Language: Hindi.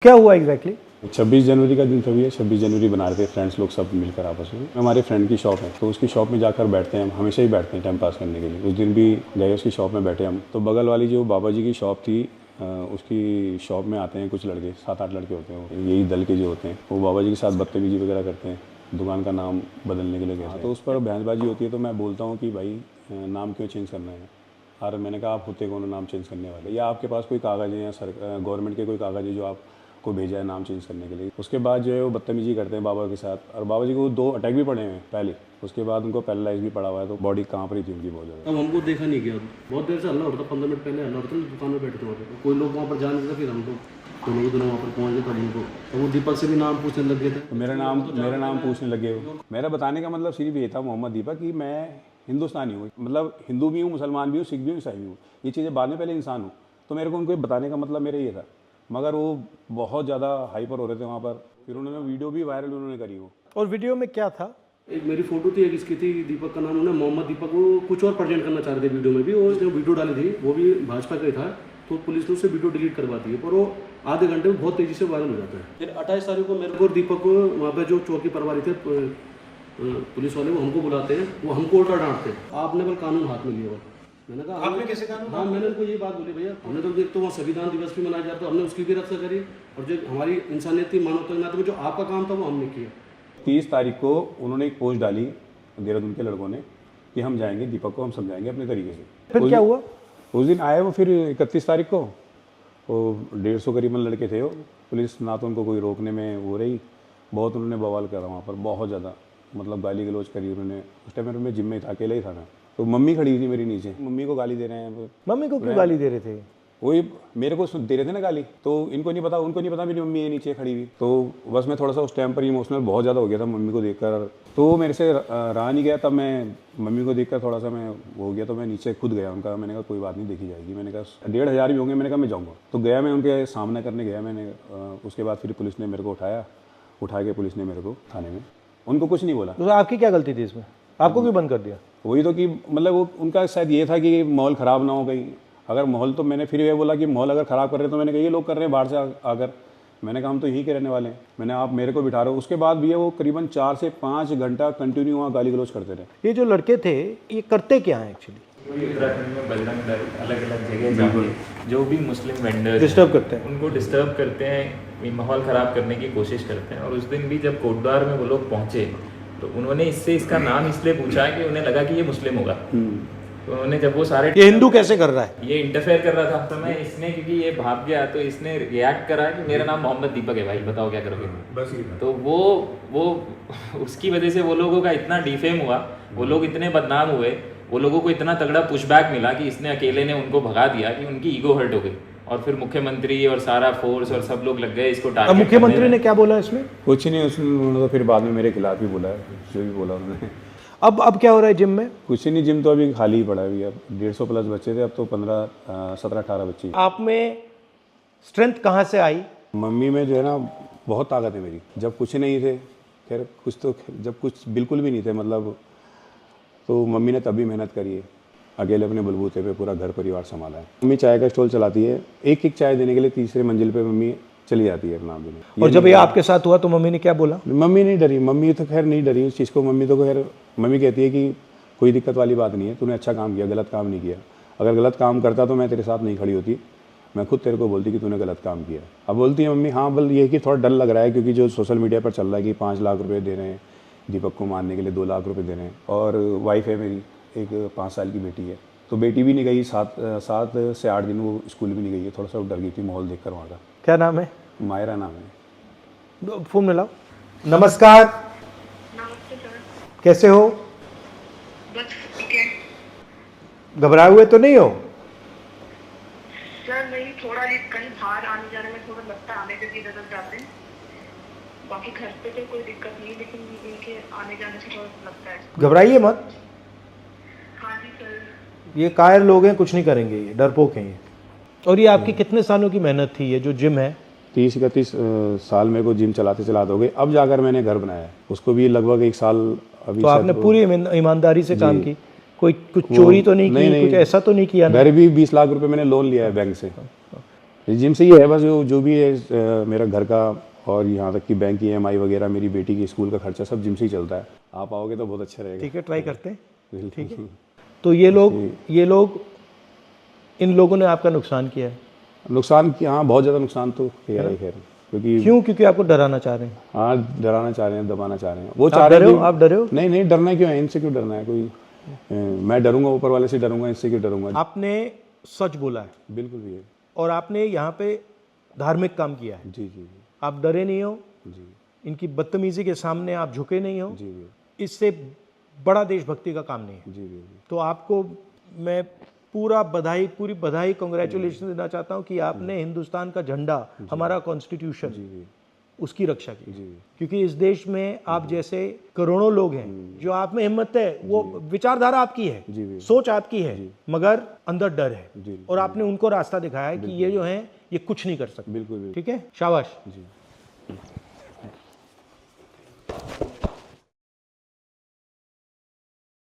क्या हुआ एग्जैक्टली? 26 जनवरी का दिन तो भी है। 26 जनवरी बना रहे थे फ्रेंड्स लोग सब मिलकर आपस में। हमारे फ्रेंड की शॉप है तो उसकी शॉप में जाकर बैठते हैं हम, हमेशा ही बैठते हैं टाइम पास करने के लिए। उस दिन भी गए उसकी शॉप में बैठे हम, तो बगल वाली जो बाबा जी की शॉप थी उसकी शॉप में आते हैं कुछ लड़के, 7-8 लड़के होते हैं, यही दल के जो होते हैं, वो बाबा जी के साथ बदतमीजी वगैरह करते हैं, दुकान का नाम बदलने के लिए कहते हैं। तो उस पर बहसबाजी होती है तो मैं बोलता हूँ कि भाई नाम क्यों चेंज करना है। और मैंने कहा आप होते कौन नाम चेंज करने वाले, या आपके पास कोई कागज़ है या गवर्नमेंट के कोई कागज़ है जो आपको भेजा है नाम चेंज करने के लिए। उसके बाद जो है वो बदतमीजी करते हैं बाबा के साथ, और बाबा जी को 2 अटैक भी पड़े हैं पहले। उसके बाद उनको पैरालाइज भी पड़ा हुआ है, तो बॉडी कांप रही थी उनकी बहुत ज़्यादा। अब हमको देखा नहीं गया, बहुत देर से हल्ला हो रहा था, 15 मिनट पहले हल्ला हो रहा था, दुकान में बैठे थे वहाँ पे, कोई लोग वहाँ पर जा नहीं था। फिर हम लोग दोनों वहाँ पर पहुँच गए तब उनको, तो वो दीपक से भी नाम पूछने लग गए थे। तो मेरा नाम पूछने लगे हो। मेरा बताने का मतलब सिर्फ ये था मोहम्मद दीपक कि मैं हिंदुस्तानी हूँ, मतलब हिंदू भी हूँ, मुसलमान भी हूँ, सिख भी हूँ, ईसाई भी हूँ, ये चीज़ें बाद में, पहले इंसान हूँ। तो मेरे को उनको बताने का मतलब मेरा ये था, मगर वो बहुत ज़्यादा हाइपर हो रहे थे वहाँ पर। फिर उन्होंने वीडियो भी वायरल उन्होंने करी वो। और वीडियो में क्या था? एक मेरी फोटो थी, एक इसकी थी, दीपक का नाम, उन्होंने मोहम्मद दीपक को कुछ और प्रेजेंट करना चाह रहे थे वीडियो में भी, और जो वीडियो डाली थी वो भी भाजपा का ही था, तो पुलिस ने उससे वीडियो डिलीट करवा दी है, पर वो आधे घंटे में बहुत तेज़ी से वायरल हो जाता है। फिर 28 तारीख को मेरे को और दीपक को वहाँ पर जो चौकी प्रभारी थे पुलिस वाले, वो हमको बुलाते हैं, वो हमको उल्टा डांटते हैं, आपने बल कानून हाथ में लिया हुआ। मैंने कहा आपने कैसे कानून? हाँ, मैंने उनको ये बात बोली, भैया हमने तो देख तो वहाँ संविधान दिवस भी मनाया जाता है, हमने उसकी भी रक्षा करी, और जो हमारी इंसानियत थी, मानवता के नाते में जो आपका काम था वो हमने किया। 30 तारीख को उन्होंने एक पोस्ट डाली देहरादून के लड़कों ने कि हम जाएंगे, दीपक को हम समझाएंगे अपने तरीके से। फिर क्या हुआ? उस दिन आए वो, फिर 31 तारीख को वो 150 करीबन लड़के थे वो। पुलिस ना तो उनको कोई रोकने में वो रही, बहुत उन्होंने बवाल करा वहाँ पर, बहुत ज़्यादा, मतलब गाली गलौज करी उन्होंने। उस टाइम मैं जिम में था, अकेला ही था मैं, तो मम्मी खड़ी थी मेरी नीचे, मम्मी को गाली दे रहे हैं। मम्मी को क्यों गाली दे रहे थे? वही मेरे को दे रहे थे ना गाली, तो इनको नहीं पता, उनको नहीं पता मेरी मम्मी है नीचे खड़ी हुई। तो बस मैं थोड़ा सा उस टाइम पर इमोशनल बहुत ज़्यादा हो गया था मम्मी को देखकर, तो मेरे से रहा नहीं गया। तब मैं मम्मी को देखकर थोड़ा सा मैं हो गया, तो मैं नीचे खुद गया उनका। मैंने कहा कोई बात नहीं, देखी जाएगी। मैंने कहा 1500 भी होंगे, मैंने कहा मैं जाऊँगा। तो गया, मैं उनके सामना करने गया मैंने। उसके बाद फिर पुलिस ने मेरे को उठा के पुलिस ने मेरे को थाने में, उनको कुछ नहीं बोला। तो आपकी क्या गलती थी इसमें? आपको क्यों बंद कर दिया? वही तो कि मतलब वो उनका शायद ये था कि माहौल ख़राब ना हो कहीं। अगर माहौल, तो मैंने फिर ये बोला कि माहौल अगर ख़राब कर रहे हैं, तो मैंने कहा ये लोग कर रहे हैं बाहर से आकर। मैंने कहा हम तो यहीं के रहने वाले हैं। मैंने आप मेरे को बिठा रहे हो। उसके बाद भी वो करीबन 4 से 5 घंटा कंटिन्यू वहाँ गाली गलौज करते रहे। ये जो लड़के थे ये करते क्या हैं एक्चुअली? उत्तराखंड में बजरंग दल अलग अलग जगह जाके जो भी मुस्लिम वेंडर्स डिस्टर्ब करते हैं, उनको डिस्टर्ब करते हैं, माहौल ख़राब करने की कोशिश करते हैं। और उस दिन भी जब कोटद्वार में वो लोग पहुँचे तो उन्होंने इसका नाम इसलिए पूछा कि उन्हें लगा कि ये मुस्लिम होगा। तो उन्होंने जब वो सारे, ये हिंदू कैसे कर रहा है, ये इंटरफेयर कर रहा था, तो मैं इसने, क्योंकि ये भाग गया तो इसने रिएक्ट करा कि मेरा नाम मोहम्मद दीपक है भाई, बताओ क्या करोगे। बस ये, तो वो उसकी वजह से वो लोगों का इतना डिफेम हुआ, वो लोग इतने बदनाम हुए, वो लोगों को इतना तगड़ा पुशबैक मिला कि इसने अकेले ने उनको भगा दिया कि उनकी ईगो हर्ट हो गई। और फिर मुख्यमंत्री और सारा फोर्स और सब लोग लग गए इसको टारगेट। मुख्यमंत्री ने क्या बोला इसमें? कुछ नहीं, उन्होंने तो फिर बाद में मेरे खिलाफ ही बोला है, जो भी बोला उन्होंने। अब क्या हो रहा है जिम में? कुछ नहीं, जिम तो अभी खाली ही पड़ा है। अभी अब 150 प्लस बच्चे थे, अब तो 17-18 बच्चे। आप में स्ट्रेंथ कहाँ से आई? मम्मी में जो है ना बहुत ताकत है मेरी। जब कुछ नहीं थे, खैर कुछ तो, जब कुछ बिल्कुल भी नहीं थे मतलब, तो मम्मी ने तभी मेहनत करी है, अकेले अपने बलबूते पे पूरा घर परिवार संभाला है। मम्मी चाय का स्टॉल चलाती है, एक चाय देने के लिए 3री मंजिल पे मम्मी चली जाती है अपना देने। और जब ये आपके साथ हुआ तो मम्मी ने क्या बोला? मम्मी नहीं डरी, मम्मी तो खैर नहीं डरी उस चीज़ को। मम्मी तो खैर, मम्मी कहती है कि कोई दिक्कत वाली बात नहीं है, तूने अच्छा काम किया, गलत काम नहीं किया। अगर गलत काम करता तो मैं तेरे साथ नहीं खड़ी होती, मैं खुद तेरे को बोलती कि तूने गलत काम किया। अब बोलती है मम्मी हाँ, बल ये कि थोड़ा डर लग रहा है, क्योंकि जो सोशल मीडिया पर चल रहा है कि 5 लाख रुपये दे रहे हैं दीपक को मारने के लिए, 2 लाख रुपये दे रहे हैं। और वाइफ है मेरी, एक 5 साल की बेटी है, तो बेटी भी नहीं गई, 7 से 8 दिन वो स्कूल भी नहीं गई है। थोड़ा सा डर गई थी माहौल देखकर वहाँ का। क्या नाम है? मायरा नाम है। फोन मिलाओ। नमस्कार। नमस्ते सर। कैसे हो? बस ठीक है घबराए हुए तो नहीं हो? सर, नहीं, थोड़ा ये कहीं बाहर आने जाने में थोड़ा लगता है, आने के लिए नजर जाते हैं, बाकी घर पे तो कोई दिक्कत नहीं, लेकिन इनके आने जाने से थोड़ा लगता है। घबराइए मत, हाँ जी सर। ये कायर लोग हैं, कुछ नहीं करेंगे, ये डरपोक हैं ये। और ये आपकी कितने सालों की मेहनत थी, ये जो जिम है? 30-31 साल मेरे को जिम चलाते हो गए, अब जाकर मैंने घर बनाया है। उसको भी लगभग 1 साल अभी। तो आपने पूरी ईमानदारी से काम की, कुछ चोरी तो नहीं की, कुछ ऐसा तो नहीं किया ना? घर भी 20 लाख रुपए मैंने लोन लिया है बैंक से। जिम से ही है बस, जो भी है मेरा घर का और यहाँ तक कि बैंक की EMI वगैरह, मेरी बेटी की स्कूल का खर्चा सब जिम से ही चलता है। आप आओगे तो बहुत अच्छा रहेगा। ठीक है, ट्राई करते हैं। ठीक है। तो ये लोग इन लोगों ने आपका नुकसान किया है। नुकसान किया, हाँ बहुत ज़्यादा नुकसान तो किया है खैर, क्योंकि क्योंकि आपको डराना चाह रहे हैं। हाँ डराना चाह रहे हैं, दबाना चाह रहे हैं। वो चाह रहे हैं आप डरे हो? नहीं नहीं, डरना क्यों है, इनसे क्यों डरना है कोई। मैं डरूंगा ऊपर वाले से डरूंगा, इससे क्यों डरूंगा। आपने सच बोला है बिल्कुल भी है। और आपने यहाँ पे धार्मिक काम किया है। जी जी आप डरे नहीं हो, जी इनकी बदतमीजी के सामने आप झुके नहीं हो। जी जी इससे बड़ा देशभक्ति का काम नहीं है। जी जी तो आपको मैं पूरी बधाई कांग्रेचुलेशन देना चाहता हूँ कि आपने हिंदुस्तान का झंडा, हमारा कॉन्स्टिट्यूशन, जी उसकी रक्षा की। जी क्योंकि इस देश में आप जैसे करोड़ों लोग हैं, जो आप में हिम्मत है, वो विचारधारा आपकी है, जी सोच आपकी है, मगर अंदर डर है। जी और आपने उनको रास्ता दिखाया है कि ये जो है ये कुछ नहीं कर सकते। बिल्कुल बिल्कुल। ठीक है, शाबाश। जी।